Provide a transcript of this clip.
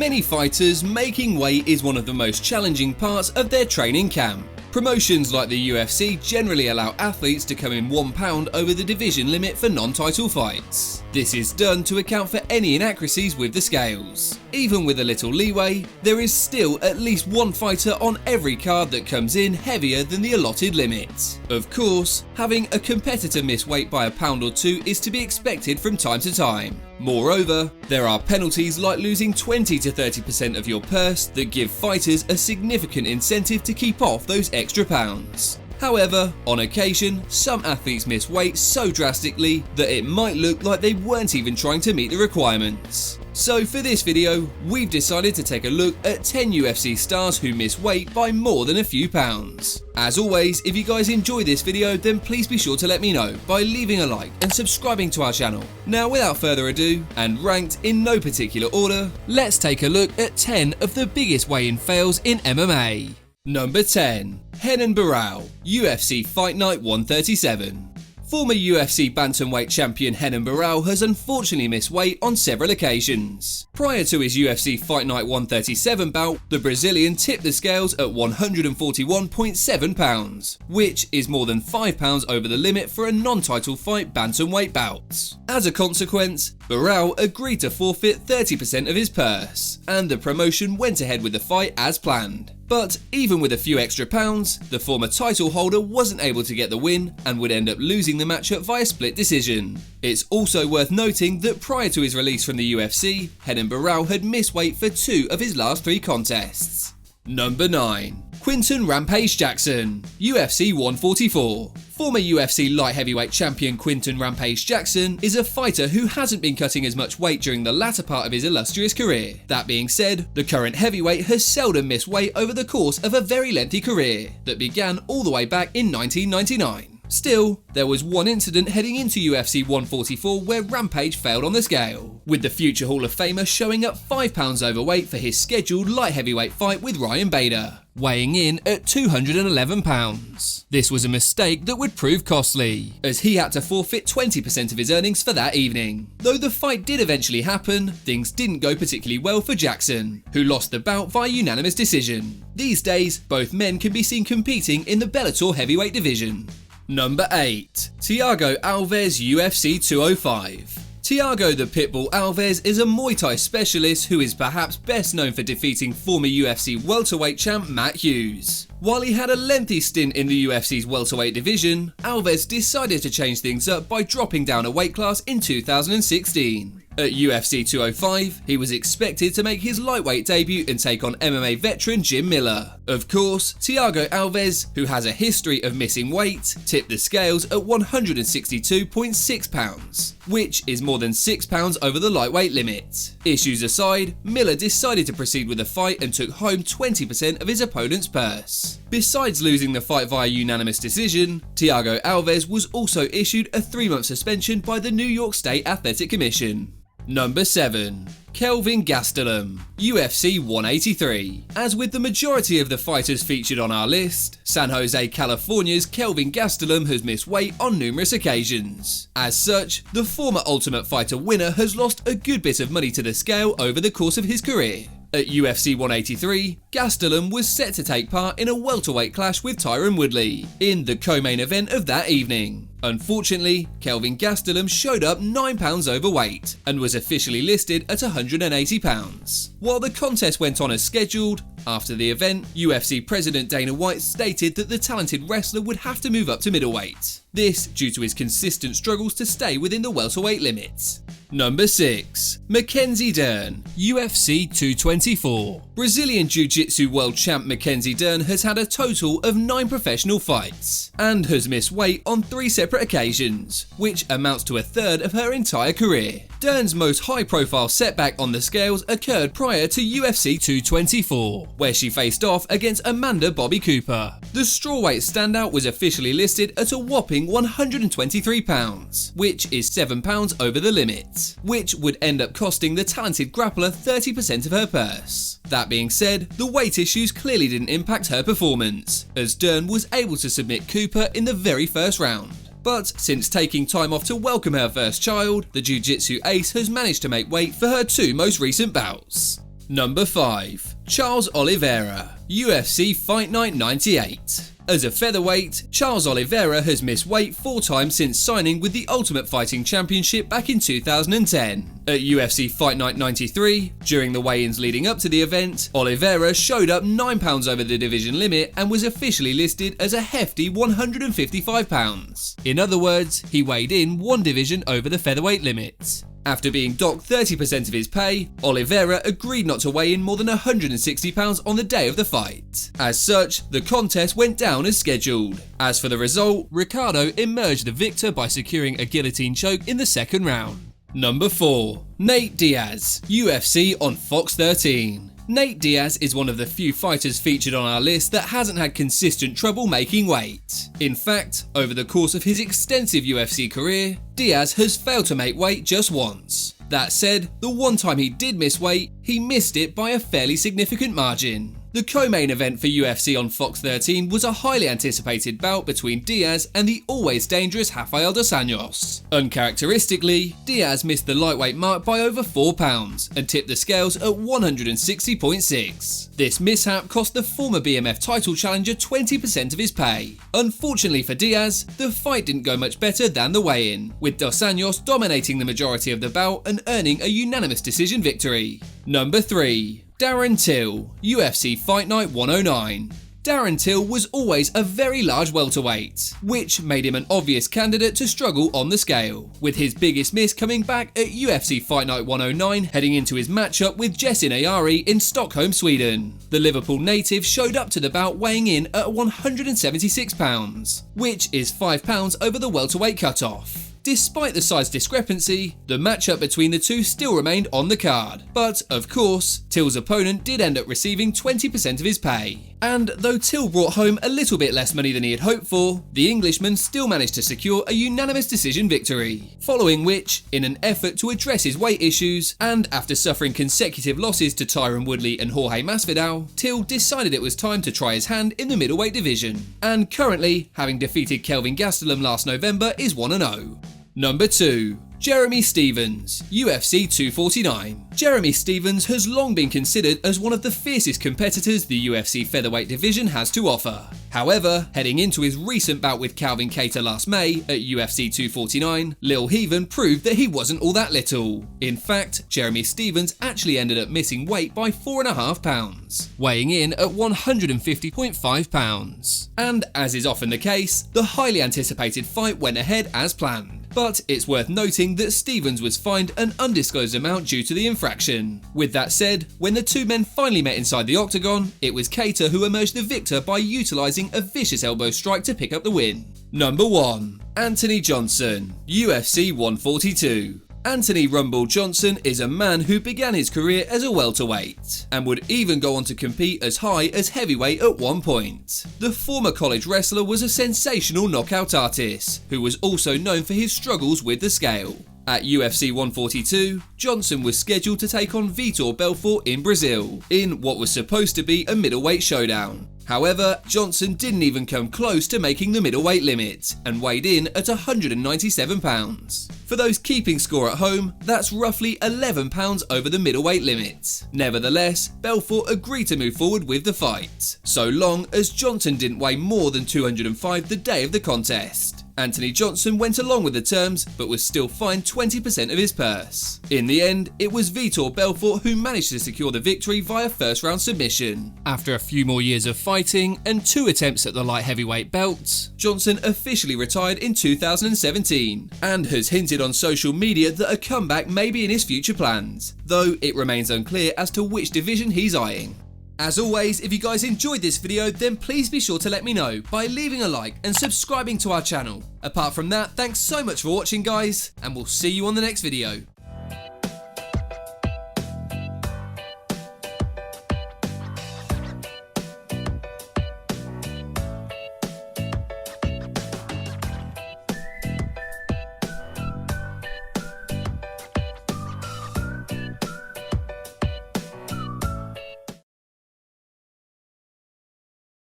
many fighters, making weight is one of the most challenging parts of their training camp. Promotions like the UFC generally allow athletes to come in 1 pound over the division limit for non-title fights. This is done to account for any inaccuracies with the scales. Even with a little leeway, there is still at least one fighter on every card that comes in heavier than the allotted limit. Of course, having a competitor miss weight by a pound or two is to be expected from time to time. Moreover, there are penalties like losing 20 to 30% of your purse that give fighters a significant incentive to keep off those extra pounds. However, on occasion, some athletes miss weight so drastically that it might look like they weren't even trying to meet the requirements. So for this video, we've decided to take a look at 10 UFC stars who miss weight by more than a few pounds. As always, if you guys enjoy this video, then please be sure to let me know by leaving a like and subscribing to our channel. Now without further ado, and ranked in no particular order, let's take a look at 10 of the biggest weigh-in fails in MMA. Number 10. Renan Barão, UFC Fight Night 137. Former UFC bantamweight champion Renan Barão has unfortunately missed weight on several occasions. Prior to his UFC Fight Night 137 bout, the Brazilian tipped the scales at 141.7 pounds, which is more than 5 pounds over the limit for a non-title fight bantamweight bout. As a consequence, Barão agreed to forfeit 30% of his purse, and the promotion went ahead with the fight as planned. But even with a few extra pounds, the former title holder wasn't able to get the win and would end up losing the matchup via split decision. It's also worth noting that prior to his release from the UFC, Renan Barão had missed weight for 2 of his last 3 contests. Number 9. QUINTON Rampage Jackson, UFC 144. Former UFC light heavyweight champion QUINTON Rampage Jackson is a fighter who hasn't been cutting as much weight during the latter part of his illustrious career. That being said, the current heavyweight has seldom missed weight over the course of a very lengthy career that began all the way back in 1999. Still, there was one incident heading into UFC 144 where Rampage failed on the scale, with the future Hall of Famer showing up 5 pounds overweight for his scheduled light heavyweight fight with Ryan Bader, weighing in at 211 pounds. This was a mistake that would prove costly, as he had to forfeit 20% of his earnings for that evening. Though the fight did eventually happen, things didn't go particularly well for Jackson, who lost the bout via unanimous decision. These days, both men can be seen competing in the Bellator heavyweight division. Number 8. THIAGO ALVES UFC 205. THIAGO the Pitbull Alves is a Muay Thai specialist who is perhaps best known for defeating former UFC welterweight champ Matt Hughes. While he had a lengthy stint in the UFC's welterweight division, Alves decided to change things up by dropping down a weight class in 2016. At UFC 205, he was expected to make his lightweight debut and take on MMA veteran Jim Miller. Of course, THIAGO ALVES, who has a history of missing weight, tipped the scales at 162.6 pounds, which is more than 6 pounds over the lightweight limit. Issues aside, Miller decided to proceed with the fight and took home 20% of his opponent's purse. Besides losing the fight via unanimous decision, THIAGO ALVES was also issued a 3-month suspension by the New York State Athletic Commission. Number 7. Kelvin Gastelum, UFC 183. As with the majority of the fighters featured on our list, San Jose, California's Kelvin Gastelum has missed weight on numerous occasions. As such, the former Ultimate Fighter winner has lost a good bit of money to the scale over the course of his career. At UFC 183, Gastelum was set to take part in a welterweight clash with Tyron Woodley in the co-main event of that evening. Unfortunately, Kelvin Gastelum showed up 9 pounds overweight and was officially listed at 180 pounds. While the contest went on as scheduled, after the event, UFC President Dana White stated that the talented wrestler would have to move up to middleweight. This due to his consistent struggles to stay within the welterweight limit. Number 6. MACKENZIE Dern, UFC 224. Brazilian Jiu-Jitsu world champ MACKENZIE Dern has had a total of 9 professional fights and has missed weight on 3 separate occasions, which amounts to a third of her entire career. Dern's most high-profile setback on the scales occurred prior to UFC 224, where she faced off against Amanda Bobby Cooper. The strawweight standout was officially listed at a whopping 123 pounds, which is 7 pounds over the limit, which would end up costing the talented grappler 30% of her purse. That being said, the weight issues clearly didn't impact her performance, as Dern was able to submit Cooper in the very first round. But since taking time off to welcome her first child, the Jiu-Jitsu ace has managed to make weight for her 2 most recent bouts. Number 5. Charles Oliveira, UFC Fight Night 98. As a featherweight, Charles Oliveira has missed weight 4 times since signing with the Ultimate Fighting Championship back in 2010. At UFC Fight Night 93, during the weigh-ins leading up to the event, Oliveira showed up 9 pounds over the division limit and was officially listed as a hefty 155 pounds. In other words, he weighed in 1 division over the featherweight limit. After being docked 30% of his pay, Oliveira agreed not to weigh in more than 160 pounds on the day of the fight. As such, the contest went down as scheduled. As for the result, Ricardo emerged the victor by securing a guillotine choke in the second round. Number 4. Nate Diaz, UFC on Fox 13. Nate Diaz is one of the few fighters featured on our list that hasn't had consistent trouble making weight. In fact, over the course of his extensive UFC career, Diaz has failed to make weight just once. That said, the one time he did miss weight, he missed it by a fairly significant margin. The co-main event for UFC on Fox 13 was a highly anticipated bout between Diaz and the always dangerous Rafael dos Anjos. Uncharacteristically, Diaz missed the lightweight mark by over 4 pounds and tipped the scales at 160.6. This mishap cost the former BMF title challenger 20% of his pay. Unfortunately for Diaz, the fight didn't go much better than the weigh-in, with dos Anjos dominating the majority of the bout and earning a unanimous decision victory. Number 3. Darren Till, UFC Fight Night 109. Darren Till was always a very large welterweight, which made him an obvious candidate to struggle on the scale, with his biggest miss coming back at UFC Fight Night 109 heading into his matchup with Jessin Ayari in Stockholm, Sweden. The Liverpool native showed up to the bout weighing in at 176 pounds, which is 5 pounds over the welterweight cutoff. Despite the size discrepancy, the matchup between the two still remained on the card, but of course, Till's opponent did end up receiving 20% of his pay. And though Till brought home a little bit less money than he had hoped for, the Englishman still managed to secure a unanimous decision victory, following which, in an effort to address his weight issues, and after suffering consecutive losses to Tyron Woodley and Jorge Masvidal, Till decided it was time to try his hand in the middleweight division, and currently, having defeated Kelvin Gastelum last November, is 1-0. Number 2. Jeremy Stephens, UFC 249. Jeremy Stephens has long been considered as one of the fiercest competitors the UFC featherweight division has to offer. However, heading into his recent bout with Calvin Kattar last May at UFC 249, Lil Heathen proved that he wasn't all that little. In fact, Jeremy Stephens actually ended up missing weight by 4.5 pounds, weighing in at 150.5 pounds. And as is often the case, the highly anticipated fight went ahead as planned. But it's worth noting that Stephens was fined an undisclosed amount due to the infraction. With that said, when the two men finally met inside the octagon, it was Kattar who emerged the victor by utilising a vicious elbow strike to pick up the win. Number 1. Anthony Johnson, UFC 142. Anthony Rumble Johnson is a man who began his career as a welterweight, and would even go on to compete as high as heavyweight at one point. The former college wrestler was a sensational knockout artist, who was also known for his struggles with the scale. At UFC 142, Johnson was scheduled to take on Vitor Belfort in Brazil, in what was supposed to be a middleweight showdown. However, Johnson didn't even come close to making the middleweight limit, and weighed in at 197 pounds. For those keeping score at home, that's roughly 11 pounds over the middleweight limit. Nevertheless, Belfort agreed to move forward with the fight, so long as Johnson didn't weigh more than 205 the day of the contest. Anthony Johnson went along with the terms, but was still fined 20% of his purse. In the end, it was Vitor Belfort who managed to secure the victory via first round submission. After a few more years of fighting and 2 attempts at the light heavyweight belt, Johnson officially retired in 2017, and has hinted on social media that a comeback may be in his future plans, though it remains unclear as to which division he's eyeing. As always, if you guys enjoyed this video, then please be sure to let me know by leaving a like and subscribing to our channel. Apart from that, thanks so much for watching guys, and we'll see you on the next video.